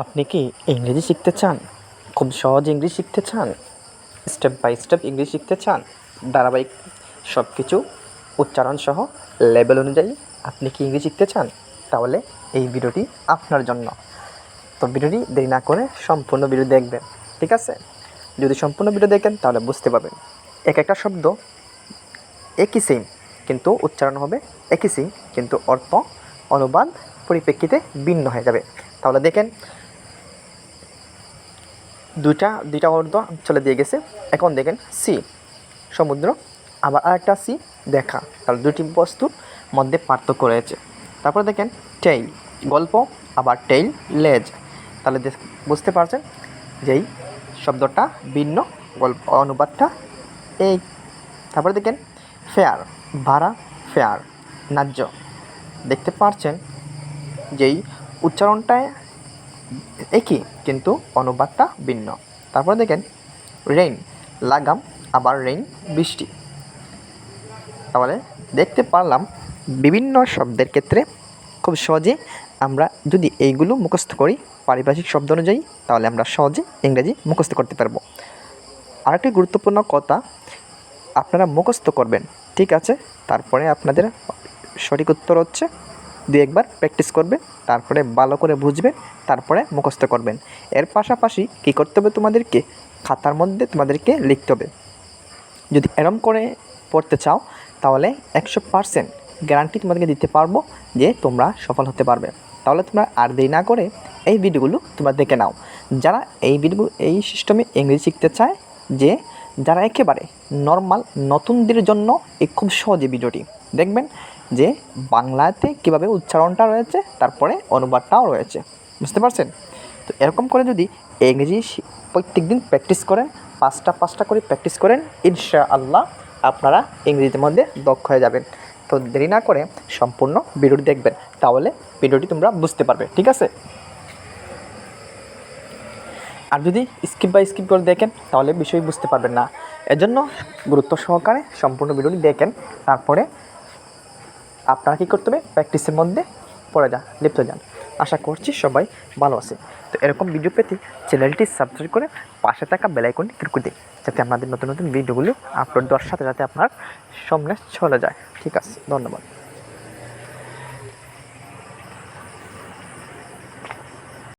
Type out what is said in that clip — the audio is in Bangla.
আপনি কি ইংরেজি শিখতে চান? খুব সহজ ইংলিশ শিখতে চান? স্টেপ বাই স্টেপ ইংলিশ শিখতে চান? ধারাবাহিক সব কিছু উচ্চারণসহ লেভেল অনুযায়ী আপনি কি ইংলিশ শিখতে চান? তাহলে এই ভিডিওটি আপনার জন্য। তো ভিডিওটি দেরি না করে সম্পূর্ণ ভিডিও দেখবেন, ঠিক আছে? যদি সম্পূর্ণ ভিডিও দেখেন তাহলে বুঝতে পারবেন এক একটা শব্দ একই সেম, কিন্তু উচ্চারণ হবে একই সেম, কিন্তু অর্থ অনুবাদ পরিপ্রেক্ষিতে ভিন্ন হয়ে যাবে। তাহলে দেখেন, দুইটা অর্থ চলে দিয়ে গেছে। এখন দেখেন সি সমুদ্র, আবার আরেকটা সি দেখা। তাহলে দুটি বস্তুর মধ্যে পার্থক্য রয়েছে। তারপরে দেখেন টেইল গল্প, আবার টেইল লেজ। তাহলে বুঝতে পারছেন যে এই শব্দটা ভিন্ন, গল্প অনুবাদটা এই। তারপরে দেখেন ফেয়ার ভাড়া, ফেয়ার ন্যায্য। দেখতে পাচ্ছেন যেই উচ্চারণটায় একই কিন্তু অনুবাদটা ভিন্ন। তারপরে দেখেন রেইন লাগাম, আবার রেইন বৃষ্টি। তাহলে দেখতে পারলাম বিভিন্ন শব্দের ক্ষেত্রে খুব সহজে আমরা যদি এইগুলো মুখস্থ করি পারিভাষিক শব্দ অনুযায়ী, তাহলে আমরা সহজে ইংরেজি মুখস্থ করতে পারবো। আরেকটি গুরুত্বপূর্ণ কথা, আপনারা মুখস্থ করবেন, ঠিক আছে? তারপরে আপনাদের সঠিক উত্তর হচ্ছে দুই একবার প্র্যাকটিস করবেন, তারপরে ভালো করে বুঝবেন, তারপরে মুখস্থ করবেন। এর পাশাপাশি কী করতে হবে, তোমাদেরকে খাতার মধ্যে তোমাদেরকে লিখতে হবে। যদি এরম করে পড়তে চাও তাহলে 100% গ্যারান্টি তোমাদেরকে দিতে পারবো যে তোমরা সফল হতে পারবে। তাহলে তোমরা আর দেরি না করে এই ভিডিওগুলো তোমরা দেখে নাও। যারা এই ভিডিওগুলো এই সিস্টেমে ইংরেজি শিখতে চায়, যে যারা একেবারে নর্মাল নতুনদের জন্য এই খুব সহজে ভিডিওটি দেখবেন, যে বাংলাতে কীভাবে উচ্চারণটা রয়েছে, তারপরে অনুবাদটাও রয়েছে। বুঝতে পারছেন? তো এরকম করে যদি ইংরেজি প্রত্যেক দিন প্র্যাকটিস করেন, পাঁচটা করে প্র্যাকটিস করেন, ইনশাআল্লাহ আপনারা ইংরেজির মধ্যে দক্ষ হয়ে যাবেন। তো দেরি না করে সম্পূর্ণ ভিডিওটি দেখবেন, তাহলে ভিডিওটি তোমরা বুঝতে পারবে, ঠিক আছে? আর যদি স্কিপ বাই স্কিপ করে দেখেন তাহলে বিষয় বুঝতে পারবেন না। এজন্য গুরুত্ব সহকারে সম্পূর্ণ ভিডিওটি দেখেন, তারপরে আপনারা কী করতে হবে, প্র্যাকটিসের মধ্যে লিপ্ত যান। আশা করছি সবাই ভালো আছে। তো এরকম ভিডিও পেতে চ্যানেলটি সাবস্ক্রাইব করে পাশে থাকা বেল আইকনটি ক্লিক করে দিন, যাতে আমাদের নতুন নতুন ভিডিওগুলো আপলোড দেওয়ার সাথে সাথে আপনার সামনে চলে যায়, ঠিক আছে? ধন্যবাদ।